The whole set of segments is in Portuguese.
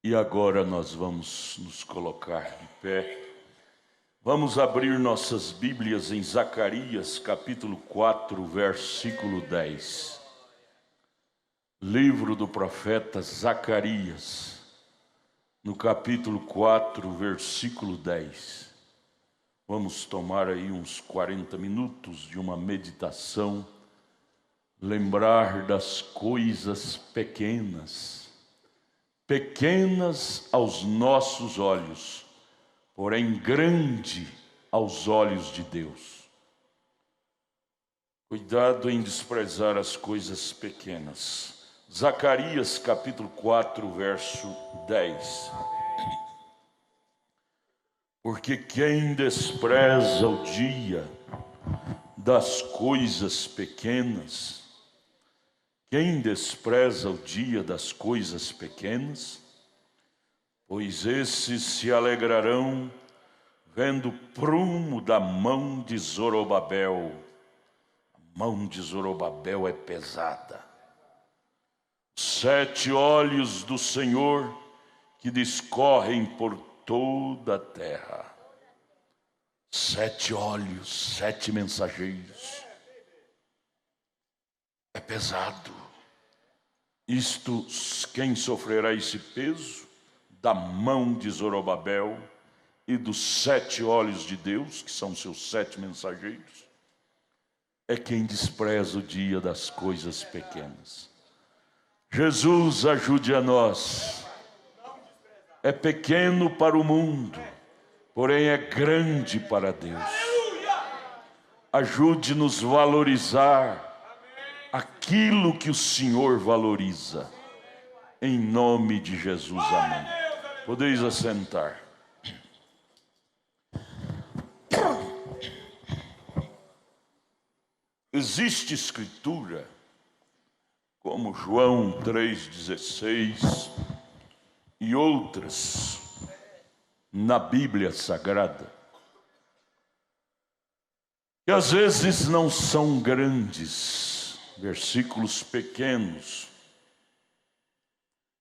E agora nós vamos nos colocar de pé. Vamos abrir nossas Bíblias em Zacarias, capítulo 4, versículo 10. Livro do profeta Zacarias, no capítulo 4, versículo 10. Vamos tomar aí uns 40 minutos de uma meditação, lembrar das coisas pequenas aos nossos olhos, porém grande aos olhos de Deus. Cuidado em desprezar as coisas pequenas. Zacarias capítulo 4, verso 10. Porque quem despreza o dia das coisas pequenas, quem despreza o dia das coisas pequenas, pois esses se alegrarão vendo o prumo da mão de Zorobabel. A mão de Zorobabel é pesada. 7 olhos do Senhor que discorrem por toda a terra. 7 olhos, 7 mensageiros. É pesado. Isto, quem sofrerá esse peso da mão de Zorobabel e dos 7 olhos de Deus, que são seus 7 mensageiros, é quem despreza o dia das coisas pequenas. Jesus ajude a nós. É pequeno para o mundo, porém é grande para Deus. Ajude-nos a valorizar aquilo que o Senhor valoriza. Em nome de Jesus, amém. Podeis assentar. Existe escritura, como João 3,16 e outras na Bíblia Sagrada, que às vezes não são grandes, versículos pequenos,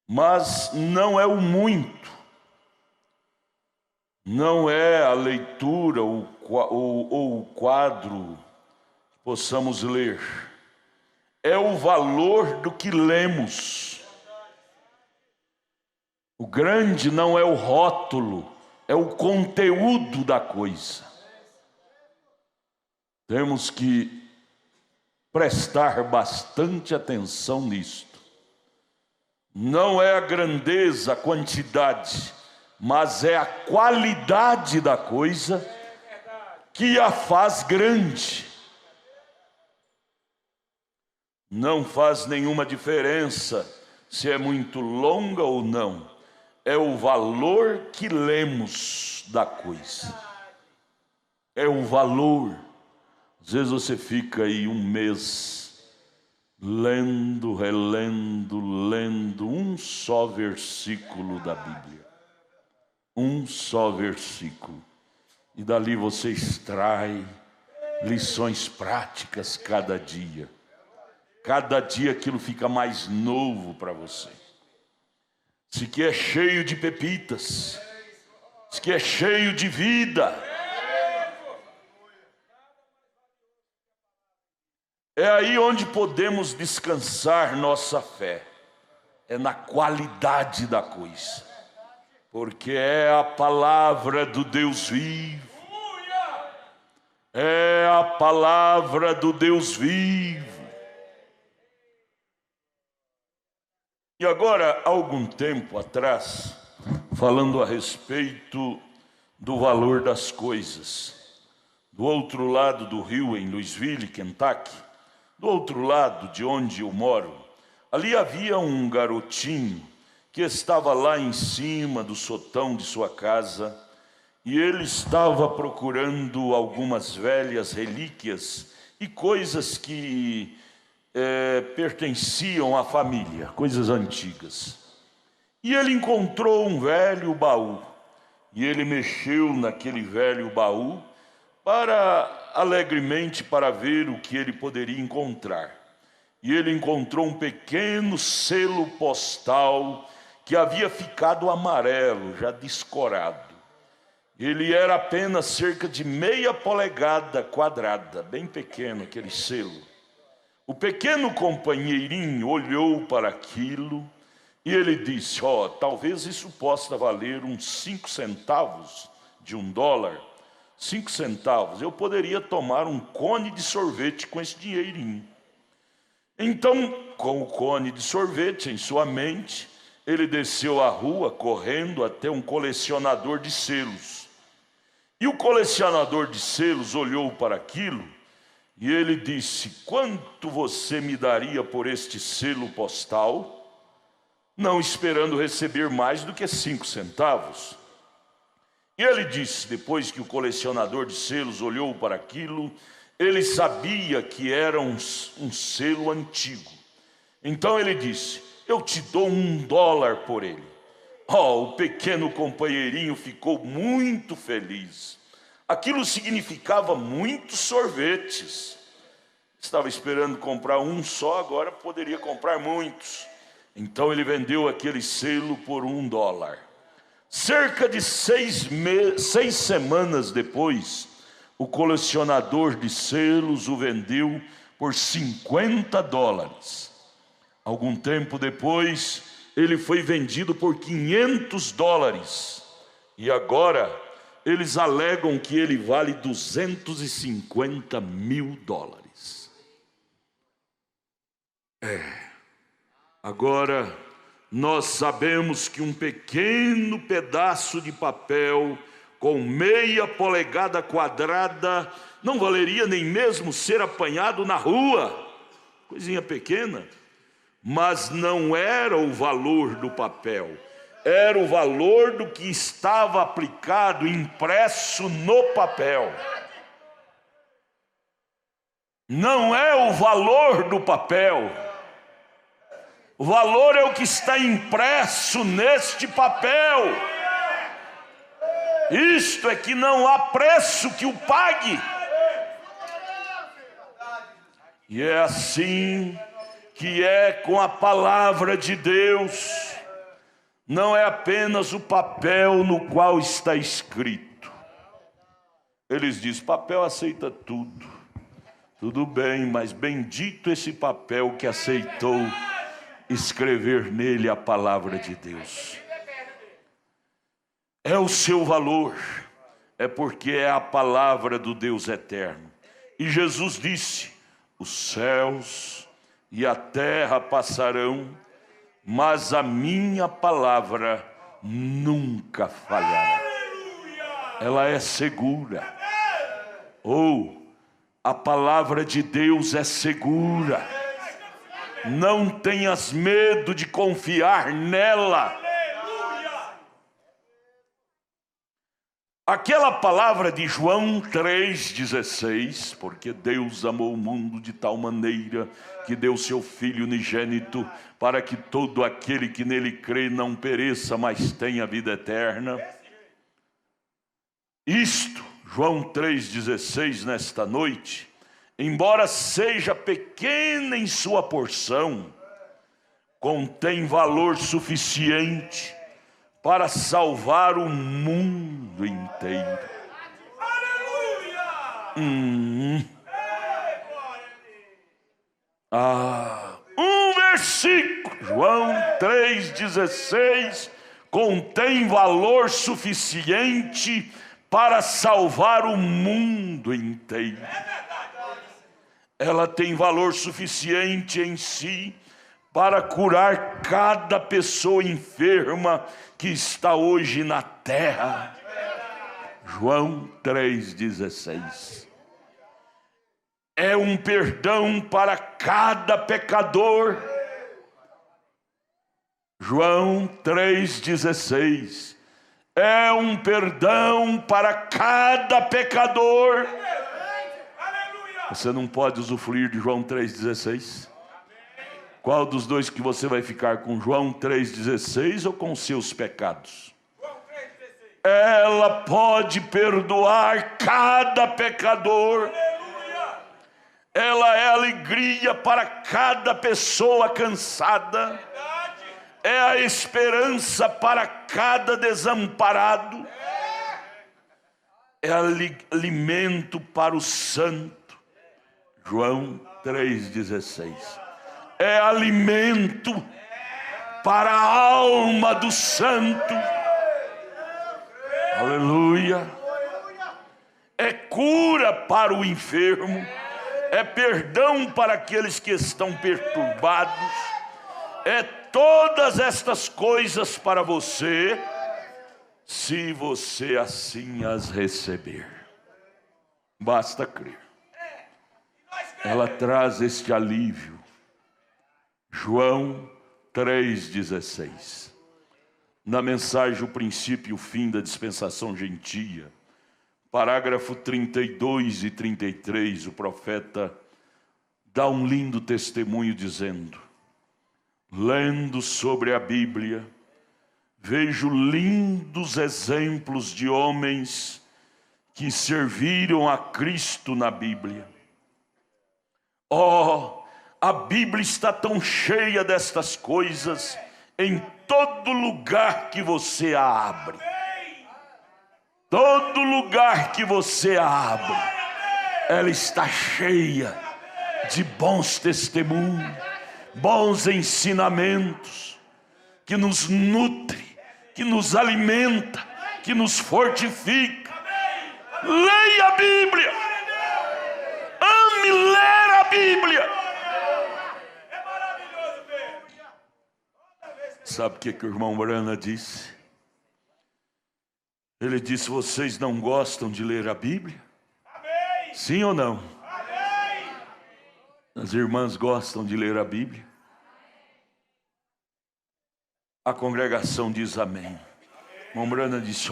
mas não é o muito, não é a leitura ou o quadro que possamos ler, é o valor do que lemos. O grande não é o rótulo, é o conteúdo da coisa. Temos que prestar bastante atenção nisto. Não é a grandeza, a quantidade, mas é a qualidade da coisa que a faz grande. Não faz nenhuma diferença se é muito longa ou não. É o valor que lemos da coisa. É o valor. Às vezes você fica aí um mês lendo, relendo, lendo um só versículo da Bíblia. Um só versículo. E dali você extrai lições práticas cada dia. Cada dia aquilo fica mais novo para você. Isso aqui é cheio de pepitas. Isso aqui é cheio de vida. É aí onde podemos descansar nossa fé. É na qualidade da coisa. Porque é a palavra do Deus vivo. É a palavra do Deus vivo. E agora, há algum tempo atrás, falando a respeito do valor das coisas, do outro lado do rio, em Louisville, Kentucky, do outro lado de onde eu moro, ali havia um garotinho que estava lá em cima do sotão de sua casa e ele estava procurando algumas velhas relíquias e coisas que pertenciam à família, coisas antigas. E ele encontrou um velho baú e ele mexeu naquele velho baú alegremente para ver o que ele poderia encontrar. E ele encontrou um pequeno selo postal que havia ficado amarelo, já descorado. Ele era apenas cerca de meia polegada quadrada, bem pequeno aquele selo. O pequeno companheirinho olhou para aquilo e ele disse: talvez isso possa valer uns 5 centavos de $1. 5 centavos, eu poderia tomar um cone de sorvete com esse dinheirinho. Então, com o cone de sorvete em sua mente, ele desceu a rua correndo até um colecionador de selos. E o colecionador de selos olhou para aquilo e ele disse: quanto você me daria por este selo postal? Não esperando receber mais do que 5 centavos. E ele disse, depois que o colecionador de selos olhou para aquilo, ele sabia que era um selo antigo. Então ele disse: eu te dou $1 por ele. O pequeno companheirinho ficou muito feliz. Aquilo significava muitos sorvetes. Estava esperando comprar um só, agora poderia comprar muitos. Então ele vendeu aquele selo por $1. Cerca de 6 semanas depois, o colecionador de selos o vendeu por $50. Algum tempo depois, ele foi vendido por $500. E agora, eles alegam que ele vale $250 mil. Agora, nós sabemos que um pequeno pedaço de papel com meia polegada quadrada não valeria nem mesmo ser apanhado na rua. Coisinha pequena. Mas não era o valor do papel, era o valor do que estava aplicado, impresso no papel. Não é o valor do papel, o valor é o que está impresso neste papel. Isto é que não há preço que o pague. E é assim que é com a palavra de Deus. Não é apenas o papel no qual está escrito. Eles dizem: papel aceita tudo. Tudo bem, mas bendito esse papel que aceitou escrever nele a palavra de Deus. É o seu valor, é porque é a palavra do Deus eterno. E Jesus disse: os céus e a terra passarão, mas a minha palavra nunca falhará. Ela é segura. A palavra de Deus é segura. Não tenhas medo de confiar nela. Aquela palavra de João 3,16, porque Deus amou o mundo de tal maneira que deu seu Filho unigênito, para que todo aquele que nele crê não pereça, mas tenha vida eterna. Isto, João 3,16, nesta noite, embora seja pequena em sua porção, contém valor suficiente para salvar o mundo inteiro. Um versículo, João 3,16, contém valor suficiente para salvar o mundo inteiro. Ela tem valor suficiente em si para curar cada pessoa enferma que está hoje na terra. João 3,16. É um perdão para cada pecador. João 3,16. É um perdão para cada pecador. Você não pode usufruir de João 3,16? Qual dos dois que você vai ficar, com João 3,16 ou com seus pecados? Ela pode perdoar cada pecador. Ela é alegria para cada pessoa cansada. é a esperança para cada desamparado, é alimento para o santo. João 3,16. É alimento para a alma do santo. Aleluia. É cura para o enfermo, é perdão para aqueles que estão perturbados, é todas estas coisas para você, se você assim as receber. Basta crer. Ela traz este alívio. João 3,16. Na mensagem O Princípio e o Fim da Dispensação Gentia, parágrafo 32 e 33, o profeta dá um lindo testemunho dizendo: lendo sobre a Bíblia, vejo lindos exemplos de homens que serviram a Cristo na Bíblia. Oh, a Bíblia está tão cheia destas coisas em todo lugar que você a abre. Todo lugar que você abre, ela está cheia de bons testemunhos, bons ensinamentos, que nos nutre, que nos alimenta, que nos fortifica. Leia a Bíblia, ame ler a Bíblia. Sabe o que o irmão Brana disse? Ele disse: vocês não gostam de ler a Bíblia? Amém. Sim ou não? Amém. As irmãs gostam de ler a Bíblia? A congregação diz amém. Irmão Brana disse: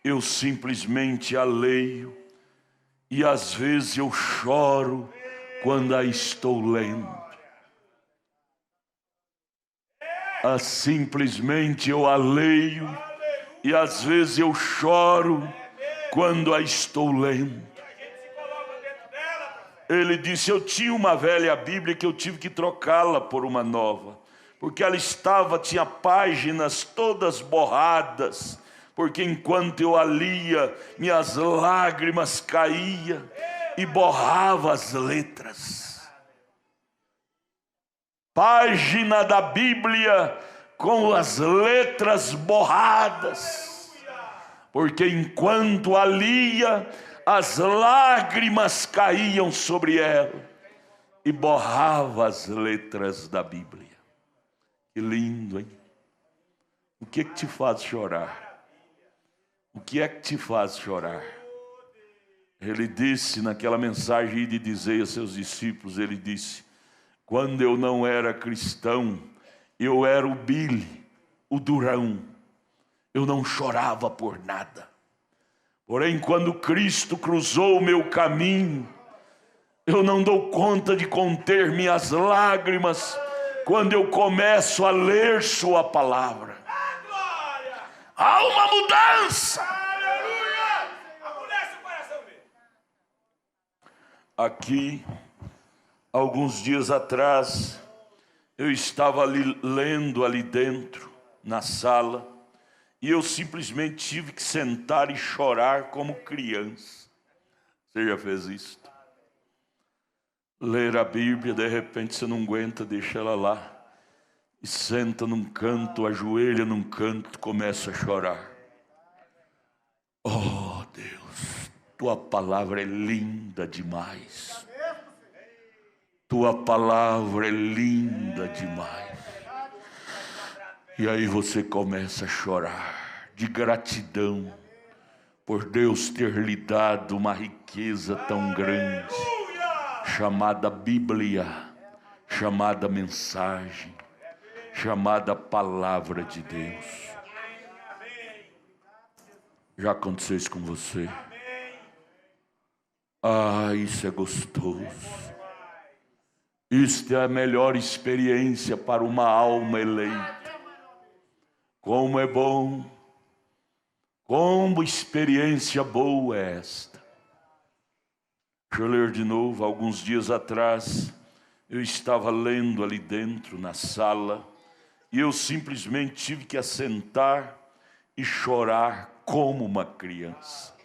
eu simplesmente a leio e às vezes eu choro quando a estou lendo. Simplesmente eu a leio e às vezes eu choro quando a estou lendo. Ele disse: eu tinha uma velha Bíblia que eu tive que trocá-la por uma nova, porque ela tinha páginas todas borradas, porque enquanto eu a lia, minhas lágrimas caíam e borrava as letras. Página da Bíblia com as letras borradas, porque enquanto a lia, as lágrimas caíam sobre ela e borrava as letras da Bíblia. Que lindo, hein? O que é que te faz chorar? O que é que te faz chorar? Ele disse naquela mensagem de dizer a seus discípulos, ele disse: quando eu não era cristão, eu era o Billy, o durão. Eu não chorava por nada. Porém, quando Cristo cruzou o meu caminho, eu não dou conta de conter minhas lágrimas quando eu começo a ler sua palavra. Há uma mudança. Aqui, alguns dias atrás, eu estava lendo ali dentro, na sala, e eu simplesmente tive que sentar e chorar como criança. Você já fez isso? Ler a Bíblia, de repente você não aguenta, deixa ela lá, e senta num canto, ajoelha num canto, começa a chorar. Oh Deus, tua palavra é linda demais. Tua palavra é linda demais. E aí você começa a chorar de gratidão por Deus ter lhe dado uma riqueza tão grande, chamada Bíblia, chamada mensagem, chamada palavra de Deus. Já aconteceu isso com você? Ah, isso é gostoso. Isto é a melhor experiência para uma alma eleita. Como é bom, como experiência boa é esta. Deixa eu ler de novo. Alguns dias atrás, eu estava lendo ali dentro, na sala, E eu simplesmente tive que assentar e chorar como uma criança,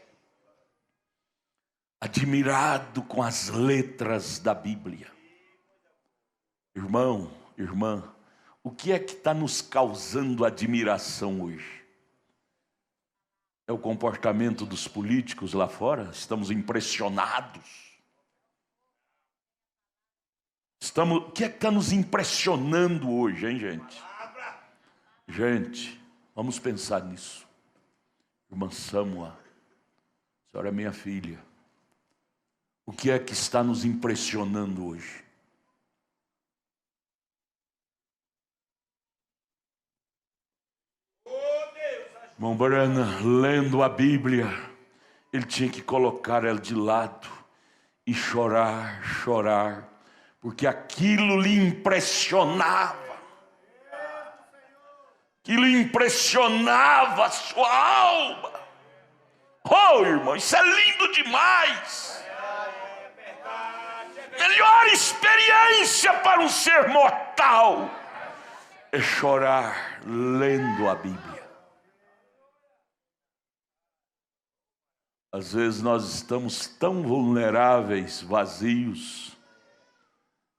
admirado com as letras da Bíblia. Irmão, irmã, o que é que está nos causando admiração hoje? É o comportamento dos políticos lá fora? Estamos impressionados. O que é que está nos impressionando hoje, hein, gente? Gente, vamos pensar nisso. Irmã Samuel, a senhora é minha filha. O que é que está nos impressionando hoje? Irmão Brana, lendo a Bíblia, ele tinha que colocar ela de lado e chorar, chorar, porque aquilo lhe impressionava. Aquilo impressionava a sua alma. Oh, irmão, isso é lindo demais. Melhor experiência para um ser mortal é chorar lendo a Bíblia. Às vezes nós estamos tão vulneráveis, vazios,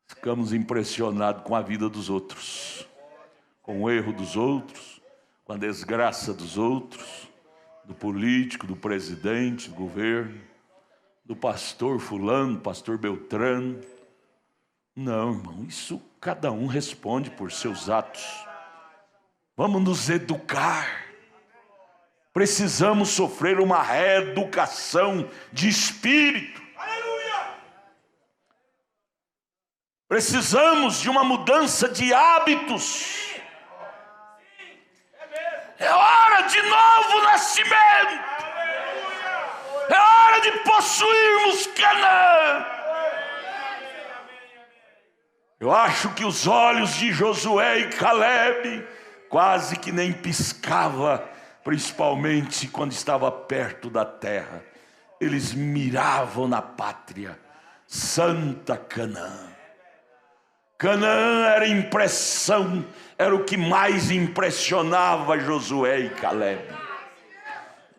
ficamos impressionados com a vida dos outros, com o erro dos outros, com a desgraça dos outros, do político, do presidente, do governo, do pastor fulano, pastor Beltrano. Não, irmão, isso cada um responde por seus atos. Vamos nos educar. Precisamos sofrer uma reeducação de espírito. Precisamos de uma mudança de hábitos. É hora de novo nascimento. É hora de possuirmos Canaã. Eu acho que os olhos de Josué e Calebe quase que nem piscava, principalmente quando estava perto da terra. Eles miravam na pátria santa Canaã. Canaã era impressão, era o que mais impressionava Josué e Calebe.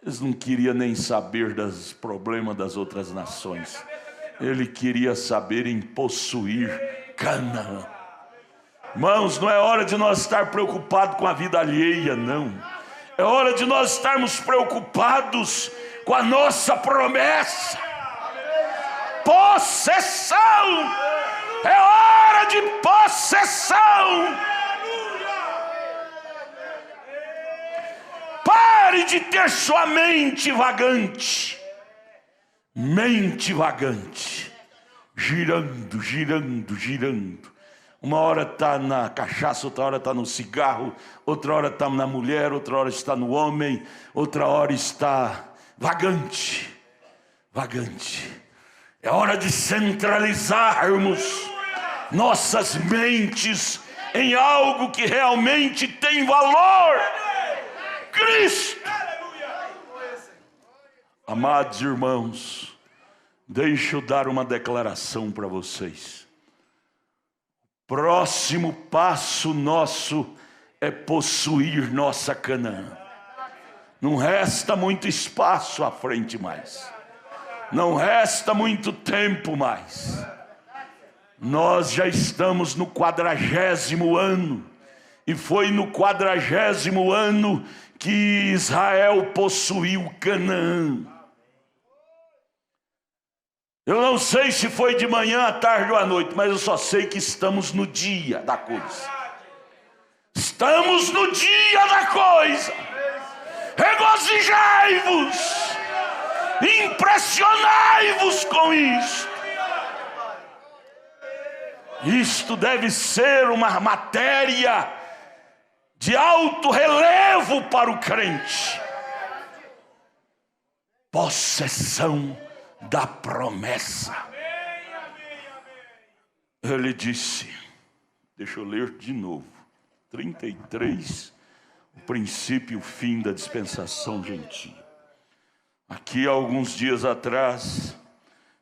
Eles não queriam nem saber dos problemas das outras nações. Ele queria saber em possuir Canaã. Irmãos, não é hora de nós estar preocupados com a vida alheia, não. É hora de nós estarmos preocupados com a nossa promessa. Possessão! É hora de possessão! Pare de ter sua mente vagante. Mente vagante. Girando, girando, girando. Uma hora está na cachaça, outra hora está no cigarro, outra hora está na mulher, outra hora está no homem, outra hora está vagante, vagante. É hora de centralizarmos nossas mentes em algo que realmente tem valor. Cristo. Amados irmãos, deixa eu dar uma declaração para vocês. Próximo passo nosso é possuir nossa Canaã. Não resta muito espaço à frente mais. Não resta muito tempo mais. Nós já estamos no 40º ano. E foi no 40º ano que Israel possuiu Canaã. Eu não sei se foi de manhã, à tarde ou à noite, mas eu só sei que estamos no dia da coisa. Estamos no dia da coisa. Regozijai-vos, impressionai-vos com isto. Isto deve ser uma matéria de alto relevo para o crente. Possessão da promessa. Ele disse, deixa eu ler de novo, 33, o princípio e o fim da dispensação gentil. Aqui, alguns dias atrás,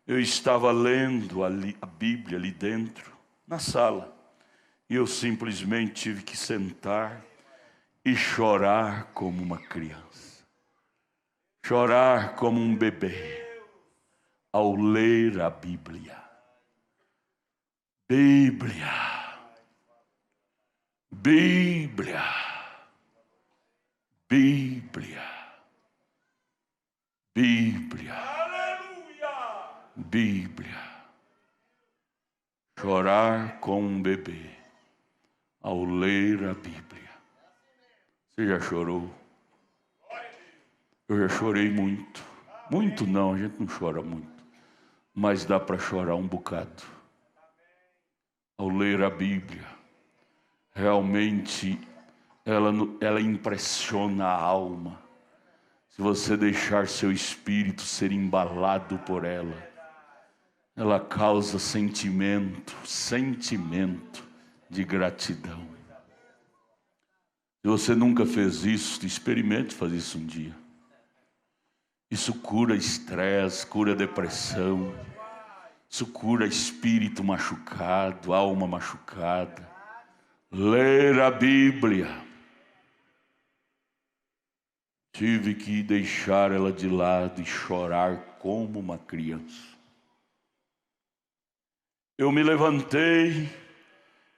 eu estava lendo a Bíblia ali dentro, na sala, E eu simplesmente tive que sentar e chorar como uma criança. Chorar como um bebê ao ler a Bíblia. Bíblia. Bíblia. Bíblia. Bíblia. Bíblia. Chorar como um bebê ao ler a Bíblia. Você já chorou? Eu já chorei muito. Muito não, a gente não chora muito. Mas dá para chorar um bocado. Ao ler a Bíblia. Realmente ela impressiona a alma. Se você deixar seu espírito ser embalado por ela, ela causa sentimento de gratidão. Se você nunca fez isso, experimente fazer isso um dia. Isso cura estresse, cura depressão. Isso cura espírito machucado, alma machucada. Ler a Bíblia. Tive que deixar ela de lado e chorar como uma criança. Eu me levantei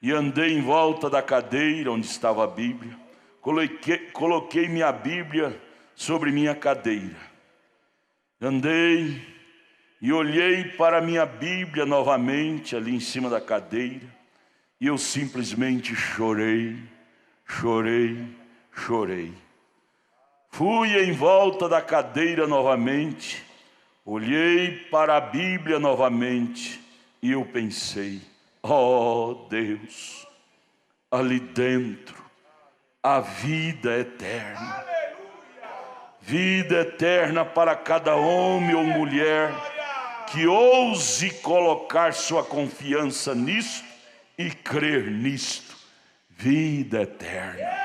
e andei em volta da cadeira onde estava a Bíblia. Coloquei minha Bíblia sobre minha cadeira. Andei e olhei para minha Bíblia novamente ali em cima da cadeira. E eu simplesmente chorei. Fui em volta da cadeira novamente, olhei para a Bíblia novamente e eu pensei, oh Deus, ali dentro a vida eterna. Vida eterna para cada homem ou mulher que ouse colocar sua confiança nisto e crer nisto. Vida eterna.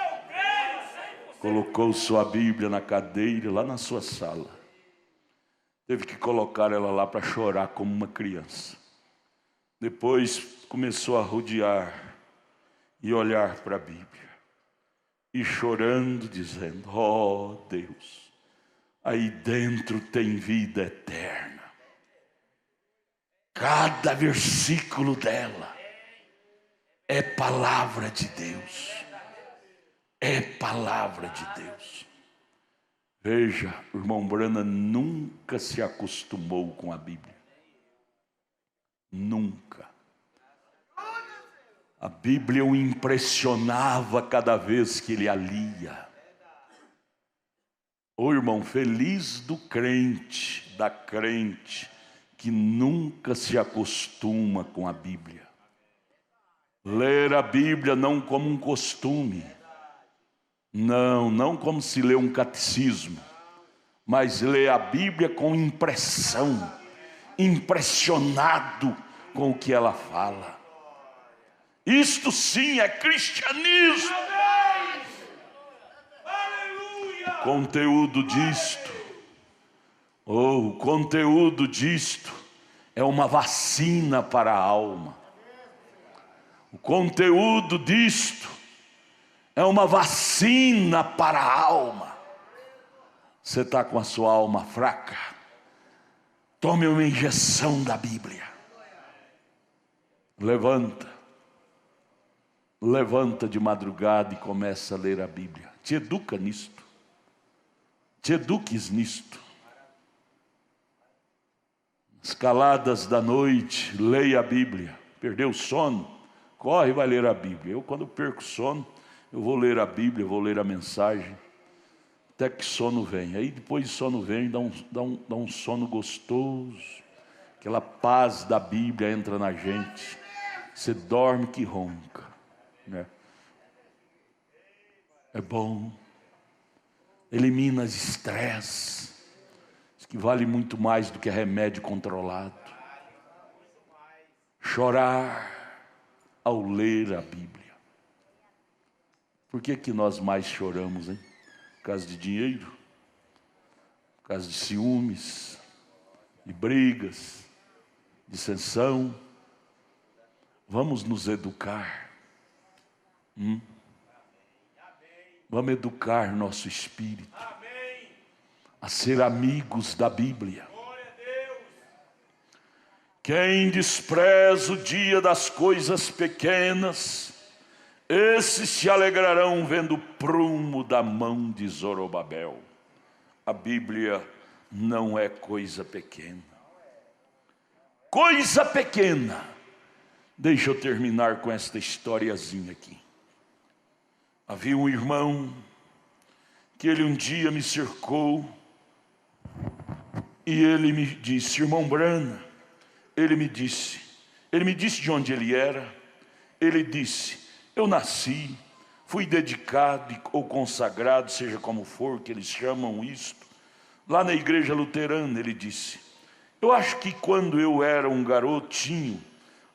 Colocou sua Bíblia na cadeira, lá na sua sala. Teve que colocar ela lá para chorar como uma criança. Depois começou a rodear e olhar para a Bíblia. E chorando, dizendo, oh Deus, aí dentro tem vida eterna. Cada versículo dela é palavra de Deus. É palavra de Deus. Veja, o irmão Branham nunca se acostumou com a Bíblia. Nunca. A Bíblia o impressionava cada vez que ele a lia. Ô irmão, feliz do crente, da crente, que nunca se acostuma com a Bíblia. Ler a Bíblia não como um costume. Não como se lê um catecismo, mas lê a Bíblia com impressão, impressionado com o que ela fala. Isto sim é cristianismo. O conteúdo disto é uma vacina para a alma. O conteúdo disto é uma vacina para a alma. Você está com a sua alma fraca? Tome uma injeção da Bíblia. Levanta de madrugada e começa a ler a Bíblia. Te educa nisto. Te eduques nisto. Nas caladas da noite, leia a Bíblia. Perdeu o sono? Corre e vai ler a Bíblia. Eu, quando perco sono, eu vou ler a Bíblia, vou ler a mensagem, até que sono vem. Aí depois de sono vem, dá um sono gostoso. Aquela paz da Bíblia entra na gente. Você dorme que ronca, né? É bom. Elimina os estresses, que vale muito mais do que remédio controlado. Chorar ao ler a Bíblia. Por que nós mais choramos, hein? Por causa de dinheiro, por causa de ciúmes, de brigas, dissensão. Vamos nos educar. Vamos educar nosso espírito a ser amigos da Bíblia. Quem despreza o dia das coisas pequenas, esses se alegrarão vendo o prumo da mão de Zorobabel. A Bíblia não é coisa pequena. Coisa pequena. Deixa eu terminar com esta historiazinha aqui. Havia um irmão que ele um dia me cercou e ele me disse: irmão Brana, ele me disse de onde ele era. Ele disse: eu nasci, fui dedicado ou consagrado, seja como for que eles chamam isto, lá na igreja luterana. Ele disse: eu acho que quando eu era um garotinho,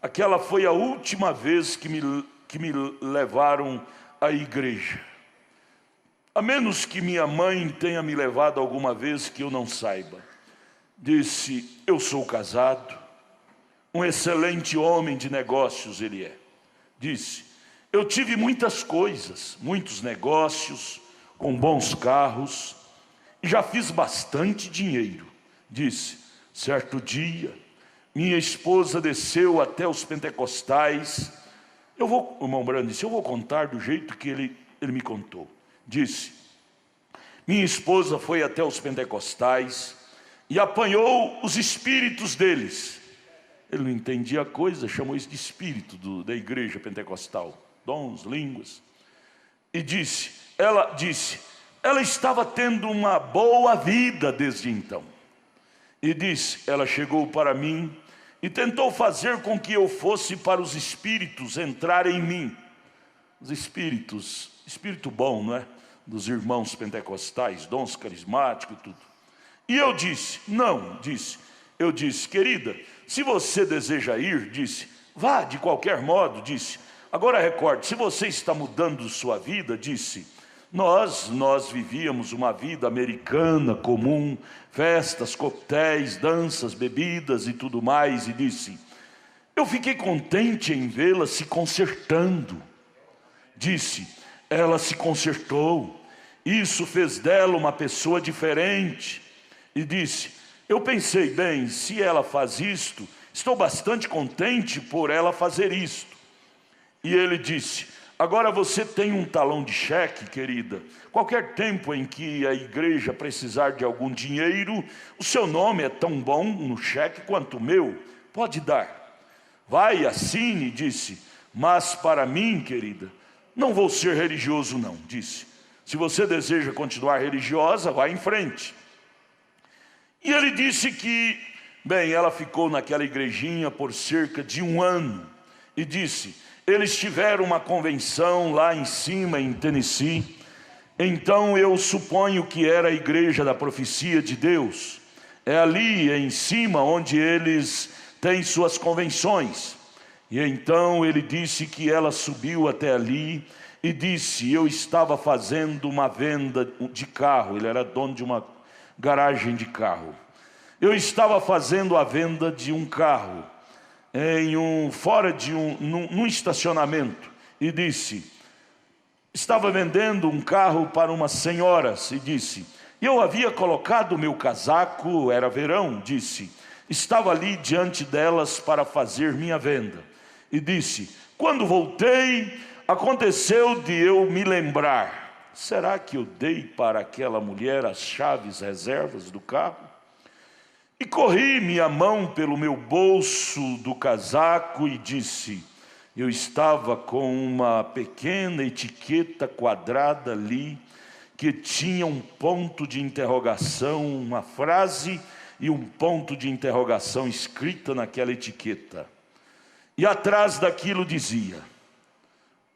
aquela foi a última vez que me levaram à igreja. A menos que minha mãe tenha me levado alguma vez que eu não saiba. Disse: eu sou casado, um excelente homem de negócios ele é. Disse: eu tive muitas coisas, muitos negócios, com bons carros, e já fiz bastante dinheiro. Disse: certo dia, minha esposa desceu até os pentecostais. O irmão Brando disse: eu vou contar do jeito que ele me contou. Disse: minha esposa foi até os pentecostais e apanhou os espíritos deles. Ele não entendia a coisa, chamou isso de espírito da igreja pentecostal, dons, línguas. E ela estava tendo uma boa vida desde então. E disse: ela chegou para mim e tentou fazer com que eu fosse para os espíritos entrarem em mim. Os espíritos, espírito bom, não é? Dos irmãos pentecostais, dons carismáticos e tudo. E eu disse: não, eu disse: querida, se você deseja ir, disse, vá de qualquer modo, disse. Agora recorde, se você está mudando sua vida, disse, nós vivíamos uma vida americana comum, festas, coquetéis, danças, bebidas e tudo mais. E disse: eu fiquei contente em vê-la se consertando. Disse: ela se consertou, isso fez dela uma pessoa diferente. E disse: eu pensei, bem, se ela faz isto, estou bastante contente por ela fazer isto. E ele disse: agora você tem um talão de cheque, querida. Qualquer tempo em que a igreja precisar de algum dinheiro, o seu nome é tão bom no cheque quanto o meu, pode dar. Vai, assine, disse. Mas para mim, querida, não vou ser religioso não, disse. Se você deseja continuar religiosa, vá em frente. E ele disse que, bem, ela ficou naquela igrejinha por cerca de 1 ano. E disse: eles tiveram uma convenção lá em cima, em Tennessee. Então eu suponho que era a igreja da profecia de Deus. É ali em cima onde eles têm suas convenções. E então ele disse que ela subiu até ali e disse: eu estava fazendo uma venda de carro. Ele era dono de uma garagem de carro. Eu estava fazendo a venda de um carro num estacionamento. E disse: estava vendendo um carro para umas senhoras. E disse: eu havia colocado o meu casaco, era verão, disse, estava ali diante delas para fazer minha venda. E disse: quando voltei, aconteceu de eu me lembrar: será que eu dei para aquela mulher as chaves reservas do carro? E corri minha mão pelo meu bolso do casaco e disse: eu estava com uma pequena etiqueta quadrada ali, que tinha um ponto de interrogação, uma frase e um ponto de interrogação escrita naquela etiqueta. E atrás daquilo dizia: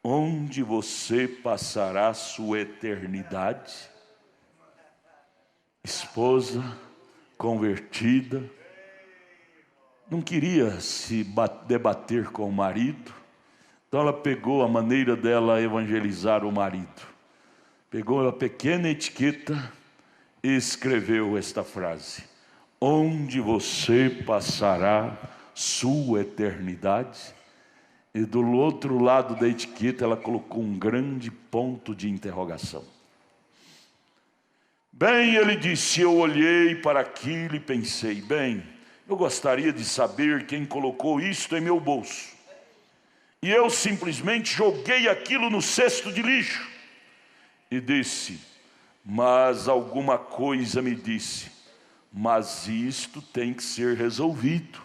onde você passará sua eternidade? Esposa convertida, não queria se debater com o marido, então ela pegou a maneira dela evangelizar o marido, pegou a pequena etiqueta e escreveu esta frase: onde você passará sua eternidade? E do outro lado da etiqueta ela colocou um grande ponto de interrogação. Bem, ele disse, eu olhei para aquilo e pensei, bem, eu gostaria de saber quem colocou isto em meu bolso. E eu simplesmente joguei aquilo no cesto de lixo. E disse, mas alguma coisa me disse, mas isto tem que ser resolvido.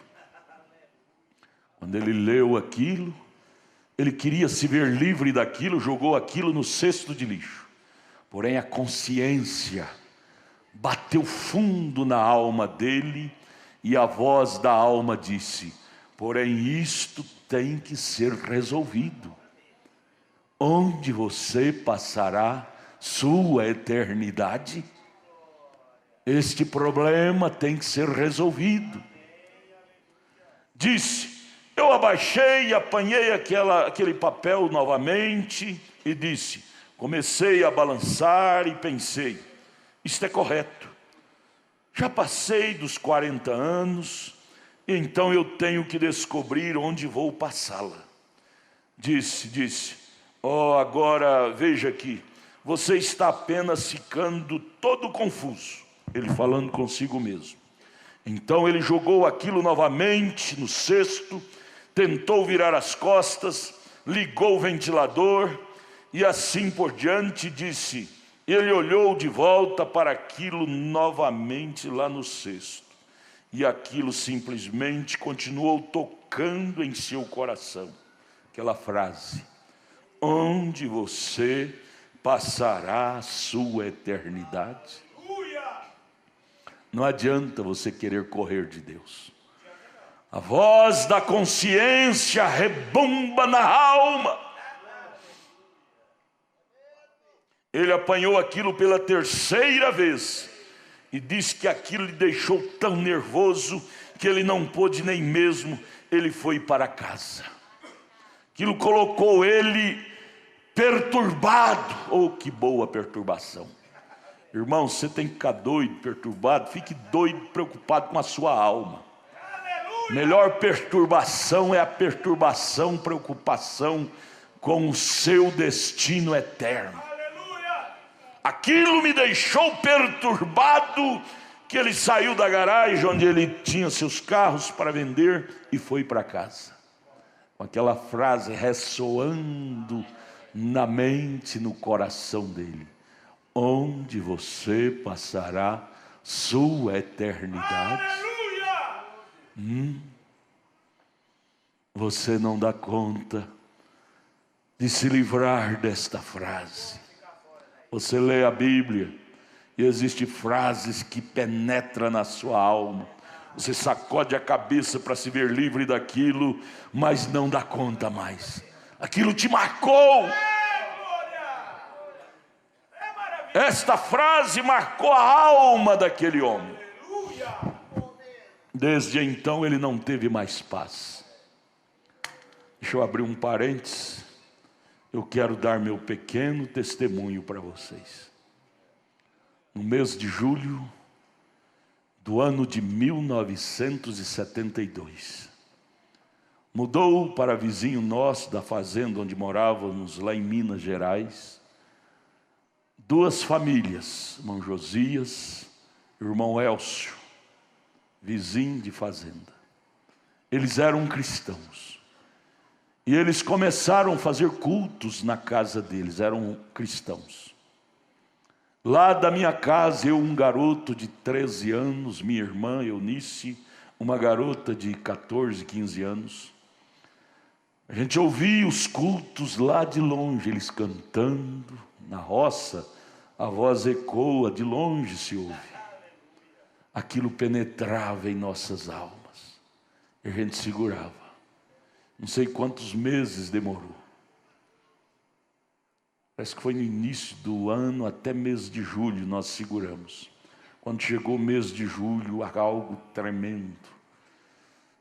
Quando ele leu aquilo, ele queria se ver livre daquilo, jogou aquilo no cesto de lixo. Porém a consciência bateu fundo na alma dele e a voz da alma disse, porém isto tem que ser resolvido. Onde você passará sua eternidade? Este problema tem que ser resolvido. Disse, eu abaixei e apanhei aquele papel novamente e disse, comecei a balançar e pensei, isto é correto. Já passei dos 40 anos, então eu tenho que descobrir onde vou passá-la. Disse, agora veja aqui, você está apenas ficando todo confuso. Ele falando consigo mesmo. Então ele jogou aquilo novamente no cesto, tentou virar as costas, ligou o ventilador e assim por diante disse, ele olhou de volta para aquilo novamente lá no cesto. E aquilo simplesmente continuou tocando em seu coração. Aquela frase, onde você passará a sua eternidade? Não adianta você querer correr de Deus. A voz da consciência rebomba na alma. Ele apanhou aquilo pela terceira vez e disse que aquilo lhe deixou tão nervoso que ele não pôde nem mesmo, ele foi para casa. Aquilo colocou ele perturbado. Oh, que boa perturbação. Irmão, você tem que ficar doido, perturbado, fique doido, preocupado com a sua alma. Melhor perturbação é a perturbação, preocupação com o seu destino eterno. Aquilo me deixou perturbado, que ele saiu da garagem onde ele tinha seus carros para vender e foi para casa. Com aquela frase ressoando na mente, no coração dele. Onde você passará sua eternidade? Você não dá conta de se livrar desta frase. Você lê a Bíblia e existem frases que penetram na sua alma. Você sacode a cabeça para se ver livre daquilo, mas não dá conta mais. Aquilo te marcou. Esta frase marcou a alma daquele homem. Desde então ele não teve mais paz. Deixa eu abrir um parênteses. Eu quero dar meu pequeno testemunho para vocês. No mês de julho do ano de 1972, mudou para vizinho nosso da fazenda onde morávamos lá em Minas Gerais, duas famílias, irmão Josias, irmão Elcio, vizinho de fazenda. Eles eram cristãos. E eles começaram a fazer cultos na casa deles, eram cristãos. Lá da minha casa, eu, um garoto de 13 anos, minha irmã Eunice, uma garota de 14, 15 anos. A gente ouvia os cultos lá de longe, eles cantando, na roça, a voz ecoa, de longe se ouve. Aquilo penetrava em nossas almas, e a gente segurava. Não sei quantos meses demorou. Parece que foi no início do ano, até mês de julho nós seguramos. Quando chegou o mês de julho, algo tremendo.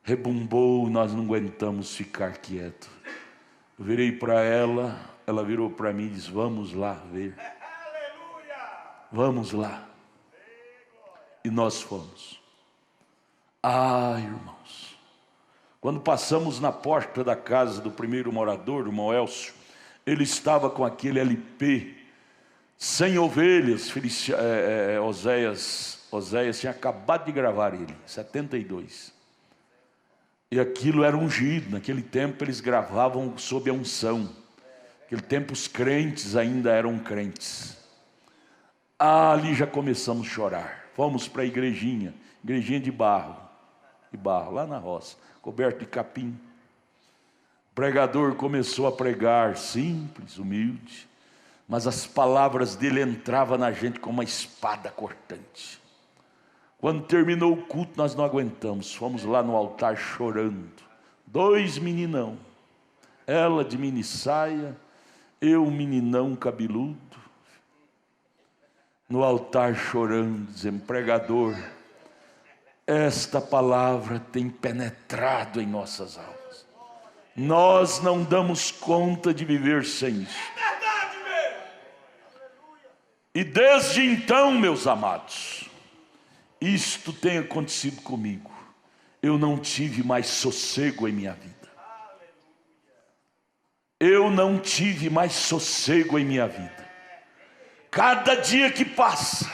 Rebumbou, nós não aguentamos ficar quietos. Eu virei para ela, ela virou para mim e disse, vamos lá ver. Vamos lá. E nós fomos. Ah, irmãos, Quando passamos na porta da casa do primeiro morador, o irmão Elcio, ele estava com aquele LP, 100 ovelhas, Oséias tinha acabado de gravar ele, 72. E aquilo era ungido, naquele tempo eles gravavam sob a unção. Naquele tempo os crentes ainda eram crentes. Ali já começamos a chorar. Fomos para a igrejinha de barro, lá na roça, coberto de capim. O pregador começou a pregar, simples, humilde, mas as palavras dele entravam na gente como uma espada cortante. Quando terminou o culto, nós não aguentamos, fomos lá no altar chorando. 2 meninão, ela de mini saia, eu meninão cabeludo, no altar chorando, dizendo: pregador, esta palavra tem penetrado em nossas almas. Nós não damos conta de viver sem isso. E desde então, meus amados, isto tem acontecido comigo. Eu não tive mais sossego em minha vida. Eu não tive mais sossego em minha vida. Cada dia que passa,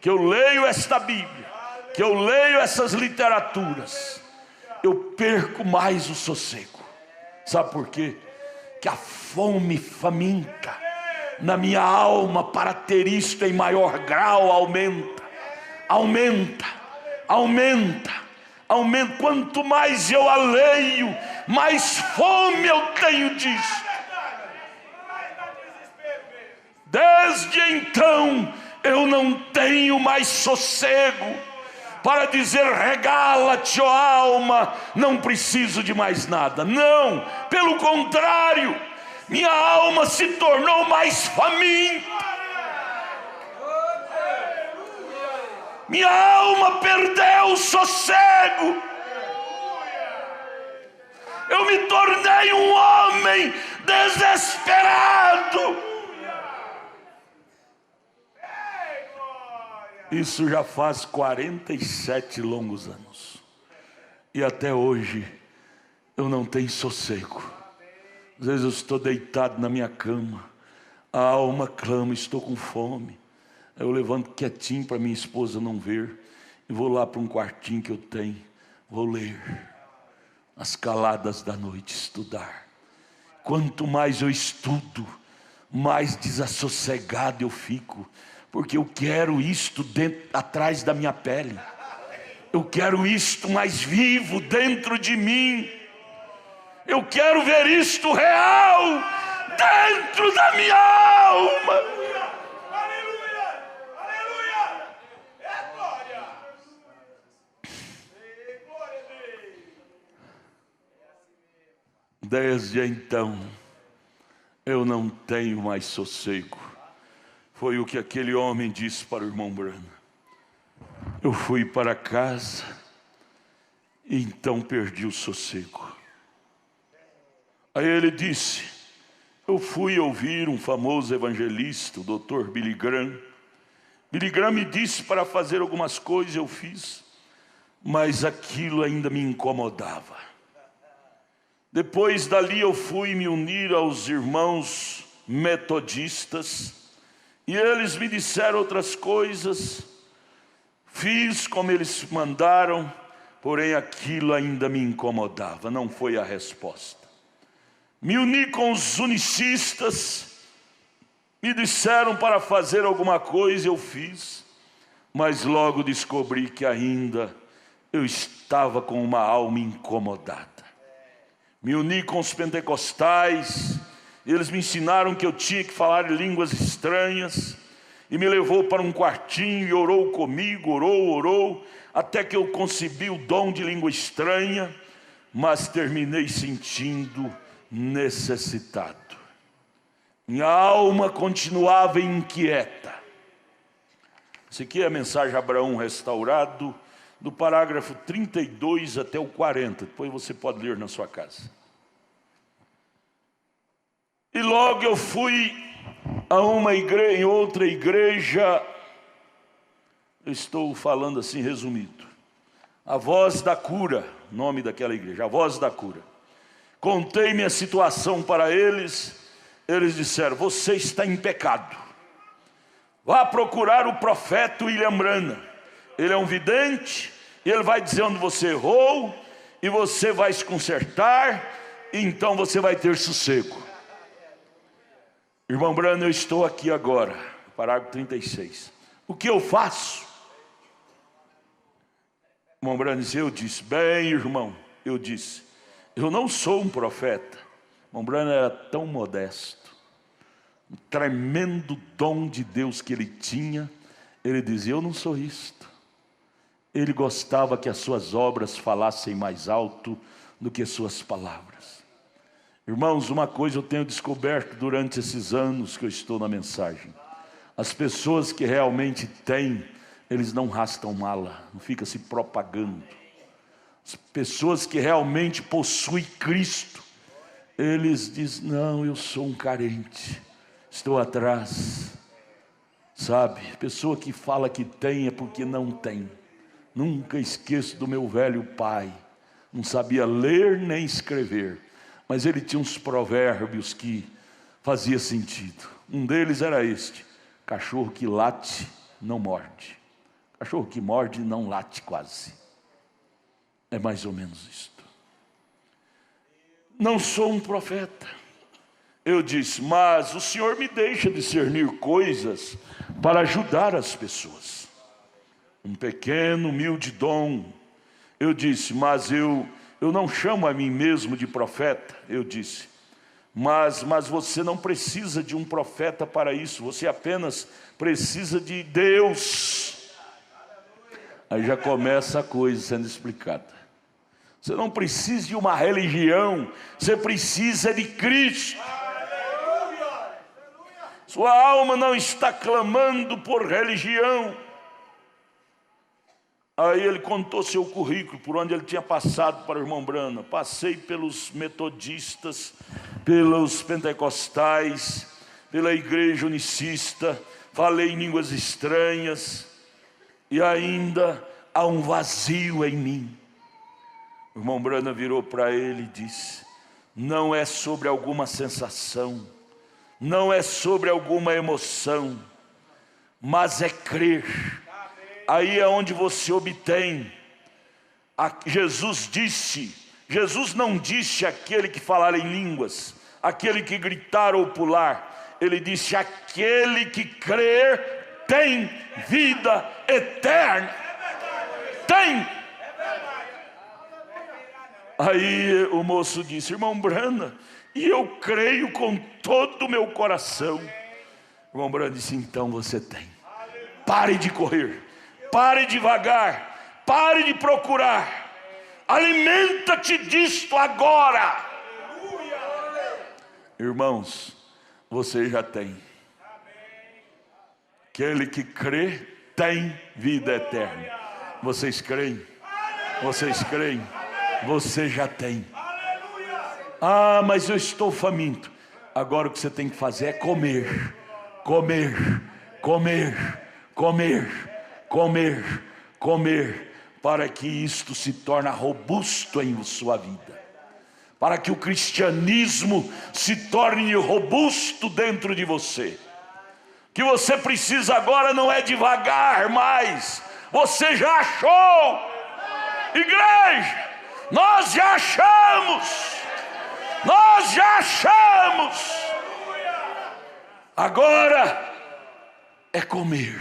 que eu leio esta Bíblia, que eu leio essas literaturas, eu perco mais o sossego. Sabe por quê? Que a fome faminta na minha alma para ter isto em maior grau aumenta. Quanto mais eu a leio, mais fome eu tenho disso. Desde então eu não tenho mais sossego para dizer: regala-te, ó alma, não preciso de mais nada. Não, pelo contrário, minha alma se tornou mais faminta. Minha alma perdeu o sossego. Eu me tornei um homem desesperado. Isso já faz 47 longos anos. E até hoje eu não tenho sossego. Às vezes eu estou deitado na minha cama, a alma clama: estou com fome. Eu levanto quietinho para minha esposa não ver, e vou lá para um quartinho que eu tenho, vou ler as caladas da noite, estudar. Quanto mais eu estudo, mais desassossegado eu fico, porque eu quero isto atrás da minha pele, eu quero isto mais vivo dentro de mim, eu quero ver isto real dentro da minha alma. Desde então, eu não tenho mais sossego. Foi o que aquele homem disse para o irmão Branham. Eu fui para casa e então perdi o sossego. Aí ele disse: eu fui ouvir um famoso evangelista, o Dr. Billy Graham. Billy Graham me disse para fazer algumas coisas, eu fiz, mas aquilo ainda me incomodava. Depois dali eu fui me unir aos irmãos metodistas, e eles me disseram outras coisas. Fiz como eles mandaram, porém aquilo ainda me incomodava, não foi a resposta. Me uni com os unicistas, me disseram para fazer alguma coisa, eu fiz, mas logo descobri que ainda eu estava com uma alma incomodada. Me uni com os pentecostais, eles me ensinaram que eu tinha que falar línguas estranhas, e me levou para um quartinho e orou comigo, orou, até que eu concebi o dom de língua estranha, mas terminei sentindo necessitado. Minha alma continuava inquieta. Isso aqui é a mensagem Abraão restaurado, do parágrafo 32 até o 40, depois você pode ler na sua casa. E logo eu fui a uma igreja, em outra igreja, eu estou falando assim resumido. A Voz da Cura, nome daquela igreja, a Voz da Cura. Contei minha situação para eles, eles disseram: você está em pecado. Vá procurar o profeta William Branham. Ele é um vidente, e ele vai dizer onde você errou, e você vai se consertar, e então você vai ter sossego. Irmão Branham, eu estou aqui agora, parágrafo 36. O que eu faço? Irmão Branham disse: eu disse, bem irmão, eu disse, eu não sou um profeta. Irmão Branham era tão modesto, um tremendo dom de Deus que ele tinha. Ele dizia: eu não sou isto. Ele gostava que as suas obras falassem mais alto do que suas palavras. Irmãos, uma coisa eu tenho descoberto durante esses anos que eu estou na mensagem: as pessoas que realmente têm, eles não rastam mala, não ficam se propagando. As pessoas que realmente possuem Cristo, eles dizem: não, eu sou um carente, estou atrás. Sabe, pessoa que fala que tem é porque não tem. Nunca esqueço do meu velho pai, não sabia ler nem escrever, mas ele tinha uns provérbios que fazia sentido. Um deles era este: cachorro que late não morde, cachorro que morde não late quase. É mais ou menos isto. Não sou um profeta. Eu disse: mas o Senhor me deixa discernir coisas para ajudar as pessoas. Um pequeno, humilde dom. Eu disse: mas eu não chamo a mim mesmo de profeta. Eu disse: mas você não precisa de um profeta para isso. Você apenas precisa de Deus. Aí já começa a coisa sendo explicada. Você não precisa de uma religião, você precisa de Cristo. Sua alma não está clamando por religião. Aí ele contou seu currículo, por onde ele tinha passado para o irmão Branham. Passei pelos metodistas, pelos pentecostais, pela igreja unicista, falei em línguas estranhas, e ainda há um vazio em mim. O irmão Branham virou para ele e disse: não é sobre alguma sensação, não é sobre alguma emoção, mas é crer. Aí é onde você obtém. Jesus não disse aquele que falar em línguas, aquele que gritar ou pular. Ele disse: aquele que crer tem vida eterna. Tem. Aí o moço disse: irmão Branham, e eu creio com todo o meu coração. O irmão Branham disse: então você tem. Pare de correr, pare devagar, pare de procurar, alimenta-te disto agora. Irmãos, você já tem. Aquele que crê tem vida eterna. Vocês creem? Vocês creem? Você já tem. Ah, mas eu estou faminto. Agora o que você tem que fazer é comer, comer, comer, comer, comer, comer, para que isto se torne robusto em sua vida, para que o cristianismo se torne robusto dentro de você. O que você precisa agora não é devagar mais, você já achou. Igreja, nós já achamos. Nós já achamos. Agora é comer.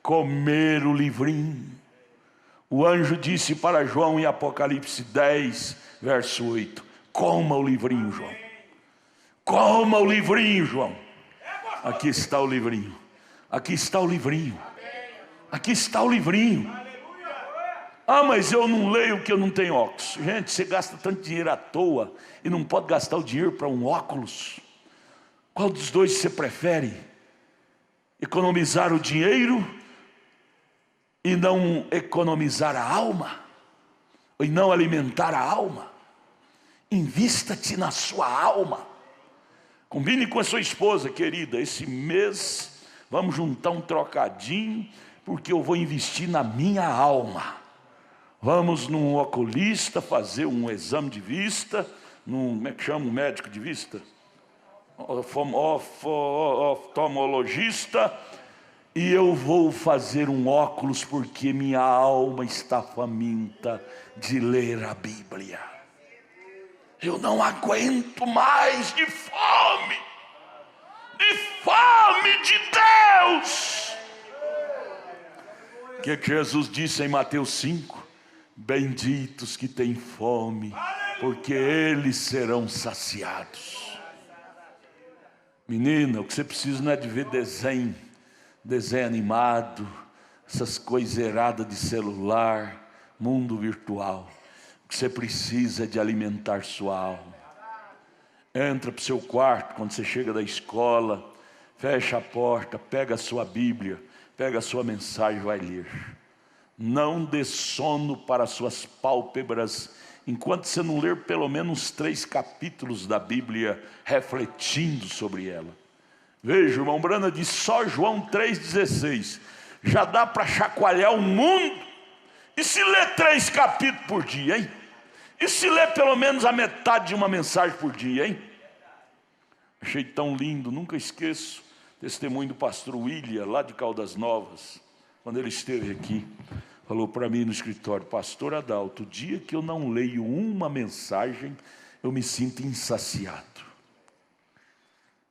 Comer o livrinho. O anjo disse para João em Apocalipse 10, verso 8: coma o livrinho, João. Coma o livrinho, João. Aqui está o livrinho. Aqui está o livrinho. Aqui está o livrinho. Ah, mas eu não leio porque eu não tenho óculos. Gente, você gasta tanto dinheiro à toa e não pode gastar o dinheiro para um óculos. Qual dos dois você prefere? Economizar o dinheiro e não economizar a alma? E não alimentar a alma? Invista-te na sua alma. Combine com a sua esposa, querida: esse mês vamos juntar um trocadinho, porque eu vou investir na minha alma. Vamos num oculista fazer um exame de vista, como é que chama o médico de vista? Oftalmologista, e eu vou fazer um óculos porque minha alma está faminta de ler a Bíblia. Eu não aguento mais de fome de Deus. O que Jesus disse em Mateus 5? Benditos que têm fome, porque eles serão saciados. Menina, o que você precisa não é de ver desenho animado, essas coisas erradas de celular, mundo virtual. O que você precisa é de alimentar sua alma. Entra para o seu quarto quando você chega da escola, fecha a porta, pega a sua Bíblia, pega a sua mensagem e vai ler. Não dê sono para as suas pálpebras enquanto você não ler pelo menos 3 capítulos da Bíblia refletindo sobre ela. Veja, o irmão Brana diz, só João 3,16 já dá para chacoalhar o mundo. E se ler 3 capítulos por dia, hein? E se ler pelo menos a metade de uma mensagem por dia, hein? Achei tão lindo, nunca esqueço o testemunho do pastor William, lá de Caldas Novas, quando ele esteve aqui. Falou para mim no escritório, pastor Adalto, o dia que eu não leio uma mensagem, eu me sinto insaciado.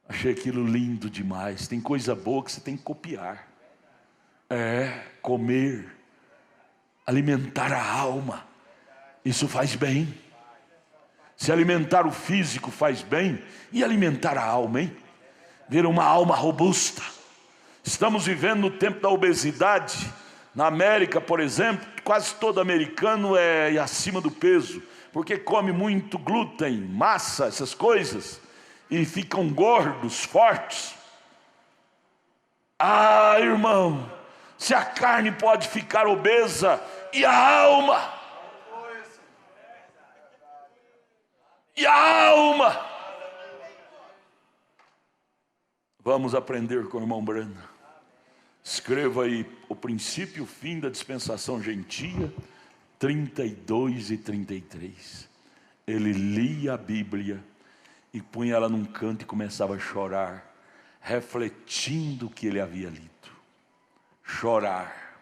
Achei aquilo lindo demais. Tem coisa boa que você tem que copiar. Comer, alimentar a alma, isso faz bem. Se alimentar o físico faz bem, e alimentar a alma, hein? Ver uma alma robusta. Estamos vivendo no tempo da obesidade. Na América, por exemplo, quase todo americano é acima do peso, porque come muito glúten, massa, essas coisas, e ficam gordos, fortes. Ah, irmão, se a carne pode ficar obesa, e a alma? E a alma? Vamos aprender com o irmão Brana. Escreva aí o princípio e o fim da dispensação gentia, 32 e 33. Ele lia a Bíblia e punha ela num canto e começava a chorar, refletindo o que ele havia lido. Chorar.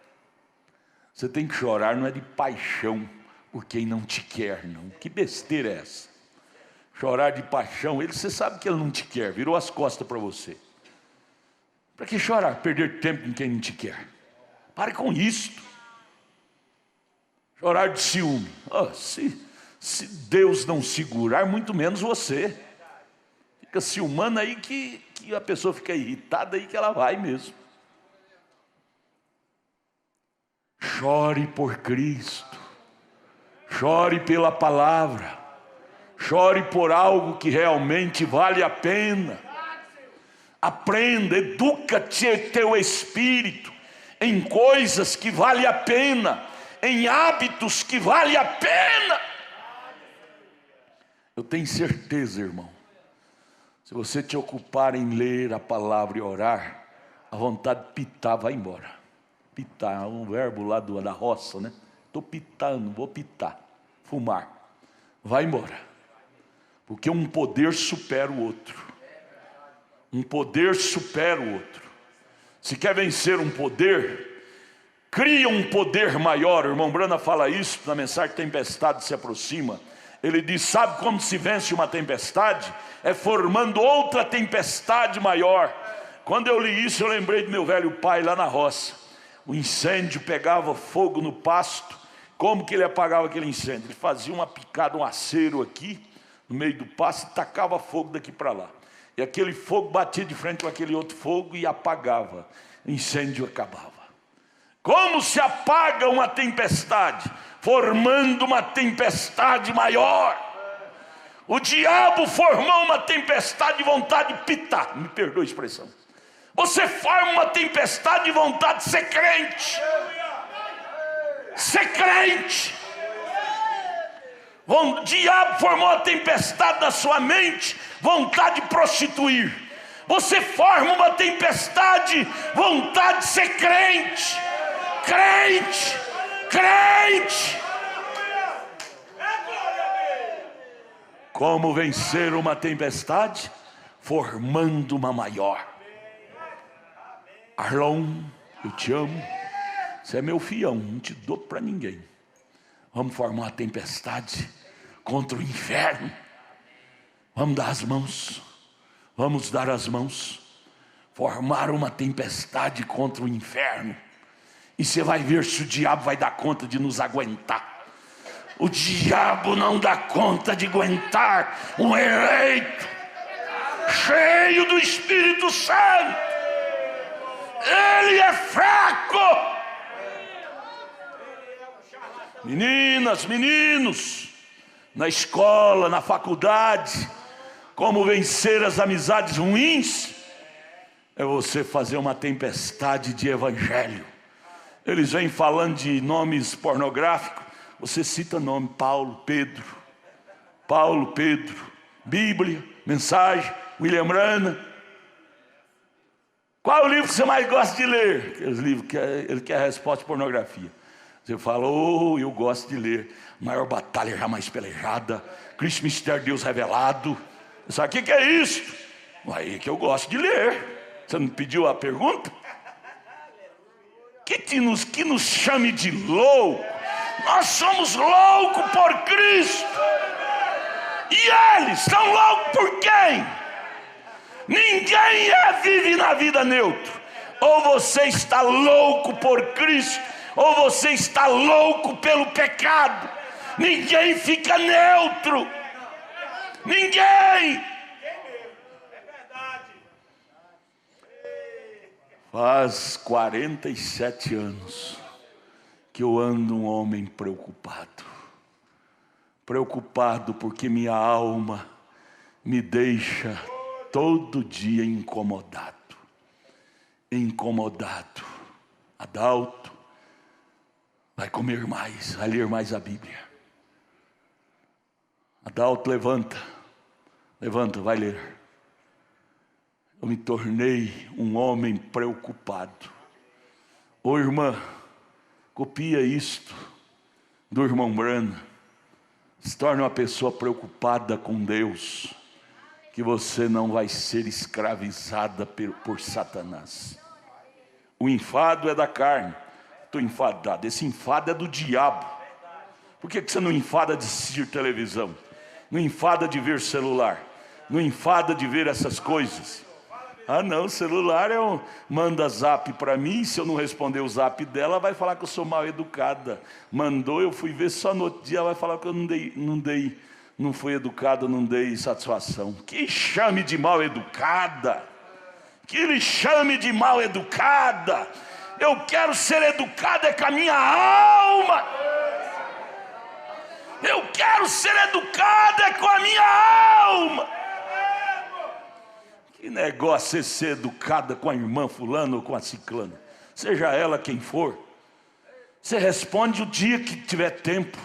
Você tem que chorar, não é de paixão por quem não te quer, não. Que besteira é essa? Chorar de paixão, você sabe que ele não te quer, virou as costas para você. Para que chorar? Perder tempo com quem não te quer. Pare com isto. Chorar de ciúme. Se Deus não segurar, muito menos você. Fica ciumando aí que a pessoa fica irritada aí que ela vai mesmo. Chore por Cristo. Chore pela palavra. Chore por algo que realmente vale a pena. Aprenda, educa-te teu espírito em coisas que vale a pena, em hábitos que vale a pena. Eu tenho certeza, irmão, se você te ocupar em ler a palavra e orar, a vontade de pitar vai embora. Pitar, um verbo lá da roça, né? Estou pitando, vou pitar, fumar. Vai embora, porque um poder supera o outro. Um poder supera o outro. Se quer vencer um poder, cria um poder maior. O irmão Brana fala isso na mensagem Tempestade se aproxima. Ele diz, sabe como se vence uma tempestade? É formando outra tempestade maior. Quando eu li isso, eu lembrei do meu velho pai lá na roça. O incêndio pegava fogo no pasto. Como que ele apagava aquele incêndio? Ele fazia uma picada, um acero aqui, no meio do pasto, e tacava fogo daqui para lá. E aquele fogo batia de frente com aquele outro fogo e apagava. O incêndio acabava. Como se apaga uma tempestade? Formando uma tempestade maior. O diabo formou uma tempestade de vontade de pitar. Me perdoe a expressão. Você forma uma tempestade de vontade de ser crente. Ser crente. O diabo formou a tempestade na sua mente, vontade de prostituir. Você forma uma tempestade, vontade de ser crente. Crente, crente, Como vencer uma tempestade? Formando uma maior. Arlon, eu te amo. Você é meu fião, não te dou para ninguém. Vamos formar uma tempestade contra o inferno. Vamos dar as mãos. Vamos dar as mãos. Formar uma tempestade contra o inferno. E você vai ver se o diabo vai dar conta de nos aguentar. O diabo não dá conta de aguentar um eleito cheio do Espírito Santo. Ele é fraco. Meninas, meninos, na escola, na faculdade, como vencer as amizades ruins? É você fazer uma tempestade de evangelho. Eles vêm falando de nomes pornográficos, você cita nome: Paulo, Pedro, Bíblia, Mensagem, William Branham. Qual é o livro que você mais gosta de ler? Aqueles livros que ele quer a resposta de pornografia. Você fala: oh, eu gosto de ler Maior Batalha Jamais Pelejada, Cristo Mistério de Deus Revelado. Sabe o que é isso? Aí que eu gosto de ler. Você não pediu a pergunta? Que nos chame de louco. Nós somos loucos por Cristo. E eles são loucos por quem? Ninguém vive na vida neutro. Ou você está louco por Cristo, ou você está louco pelo pecado. Ninguém fica neutro. Ninguém. Faz 47 anos que eu ando um homem preocupado. Preocupado porque minha alma me deixa todo dia incomodado. Incomodado. Adalto vai comer mais, vai ler mais a Bíblia. Adalto, levanta, vai ler. Eu me tornei um homem preocupado. Ô irmã, copia isto do irmão Branham. Se torne uma pessoa preocupada com Deus, que você não vai ser escravizada por Satanás. O enfado é da carne. Estou enfadado. Esse enfado é do diabo. Por que você não enfada de assistir televisão? Não enfada de ver celular? Não enfada de ver essas coisas? Ah não, o celular manda zap para mim. Se eu não responder o zap dela, vai falar que eu sou mal educada. Mandou, eu fui ver, só no outro dia ela vai falar que eu não fui educado, não dei satisfação. Que chame de mal educada. Que lhe chame de mal educada. Eu quero ser educada com a minha alma. Eu quero ser educada com a minha alma. Que negócio é ser educada com a irmã fulana ou com a ciclana? Seja ela quem for. Você responde o dia que tiver tempo.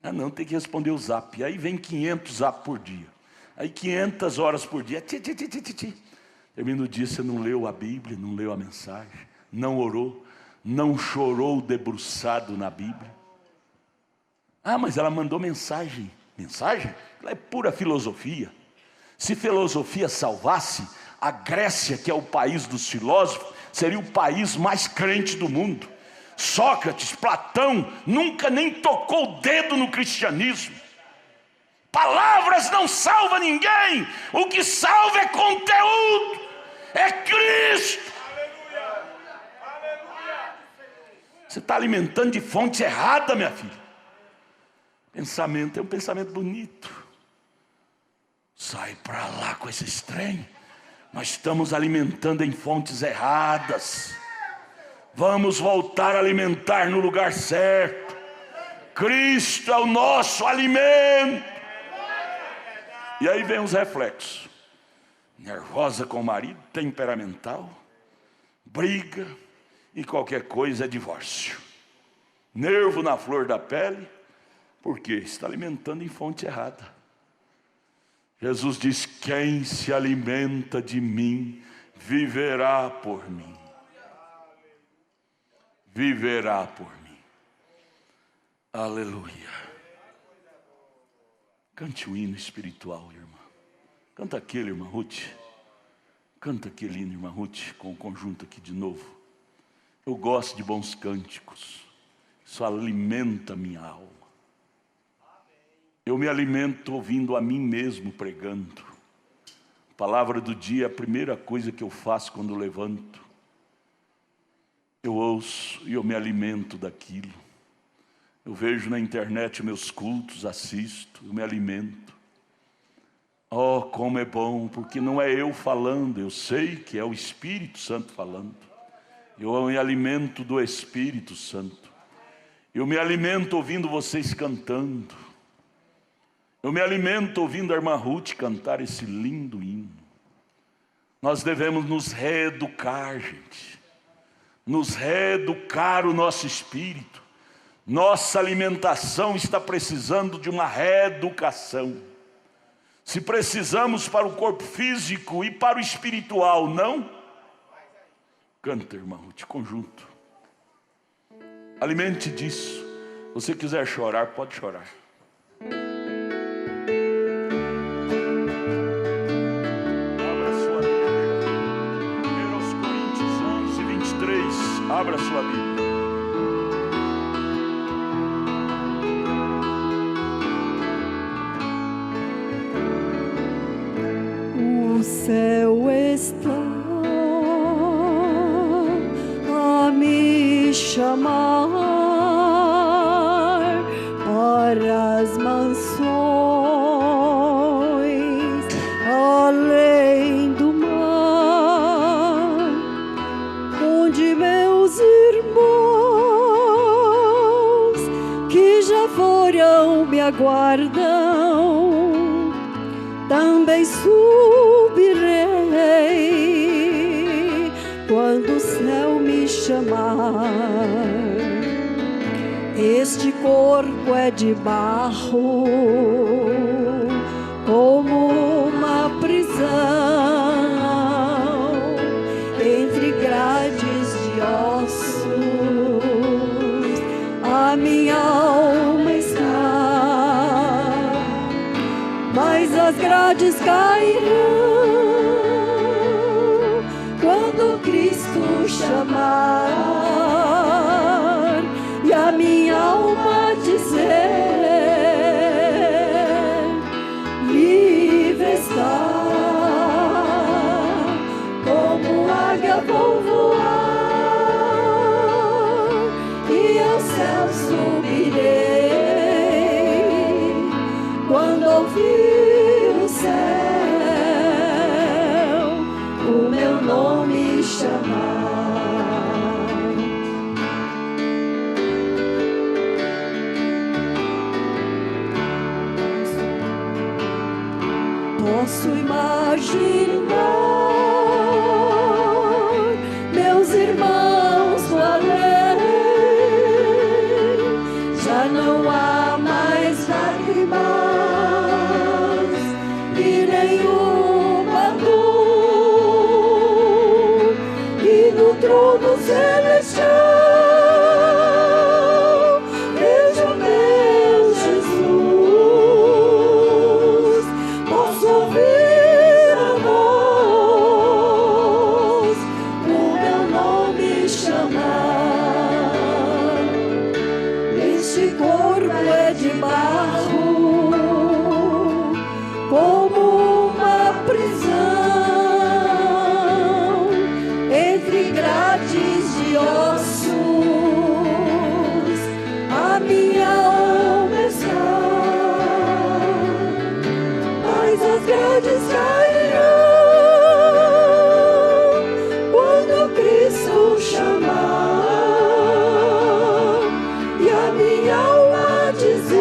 Ah não, tem que responder o zap. Aí vem 500 zap por dia. Aí 500 horas por dia. Termina o dia, você não leu a Bíblia, não leu a mensagem, não orou, não chorou debruçado na Bíblia. Ah, mas ela mandou mensagem. Mensagem? Ela é pura filosofia. Se filosofia salvasse, a Grécia, que é o país dos filósofos, seria o país mais crente do mundo. Sócrates, Platão, nunca nem tocou o dedo no cristianismo. Palavras não salvam ninguém. O que salva é conteúdo. É Cristo. Você está alimentando de fonte errada, minha filha. Pensamento é um pensamento bonito. Sai para lá com esse estranho. Nós estamos alimentando em fontes erradas. Vamos voltar a alimentar no lugar certo. Cristo é o nosso alimento. E aí vem os reflexos. Nervosa com o marido, temperamental, briga e qualquer coisa é divórcio. Nervo na flor da pele, porque está alimentando em fonte errada. Jesus diz: quem se alimenta de mim, viverá por mim. Viverá por mim. Aleluia. Cante o hino espiritual, irmã. Canta aquele, irmã Ruth. Canta aquele hino, irmã Ruth, com o conjunto aqui de novo. Eu gosto de bons cânticos. Isso alimenta a minha alma. Eu me alimento ouvindo a mim mesmo pregando. A palavra do dia é a primeira coisa que eu faço quando levanto. Eu ouço e eu me alimento daquilo. Eu vejo na internet meus cultos, assisto, eu me alimento. Oh, como é bom, porque não é eu falando, eu sei que é o Espírito Santo falando. Eu me alimento do Espírito Santo. Eu me alimento ouvindo vocês cantando. Eu me alimento ouvindo a irmã Ruth cantar esse lindo hino. Nós devemos nos reeducar, gente. Nos reeducar o nosso espírito. Nossa alimentação está precisando de uma reeducação. Se precisamos para o corpo físico e para o espiritual, não? Canta, irmã Ruth, conjunto. Alimente disso. Se você quiser chorar, pode chorar. Abra sua Bíblia. 1 Coríntios 11, 23. Abra sua Bíblia. O céu está a me chamar para as mansões além do mar, onde meus irmãos que já foram me aguardam. Também subirei quando o céu me chamar. Este corpo é de barro, como uma prisão, entre grades de ossos. A minha alma está, mas as grades cairão quando Cristo chamar, e a minha alma dizer: livre está, como águia vou voar, e ao céu subirei quando ouvir o céu o meu nome chamar. Posso imaginar meus irmãos do além. Já não há mais lágrimas e nenhuma dor, e no trono celestial vejo meu Jesus. Posso ouvir a voz, o meu nome chamar. Este corpo é de barro, como uma prisão, entre grades de ossos. A minha alma está, mas as grades cairão quando Cristo chamar, e a minha alma dizer: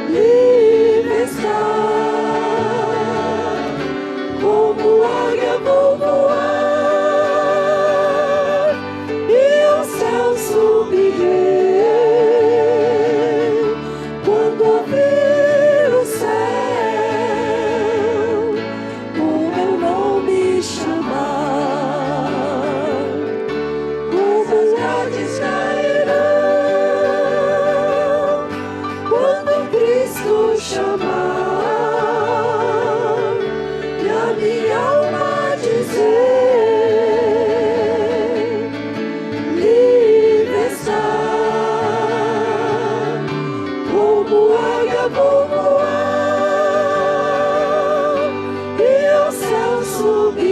livre está, como águia vou voar, e ao céu subirei quando ouvir o céu o meu nome chamar. As grades cairão subir.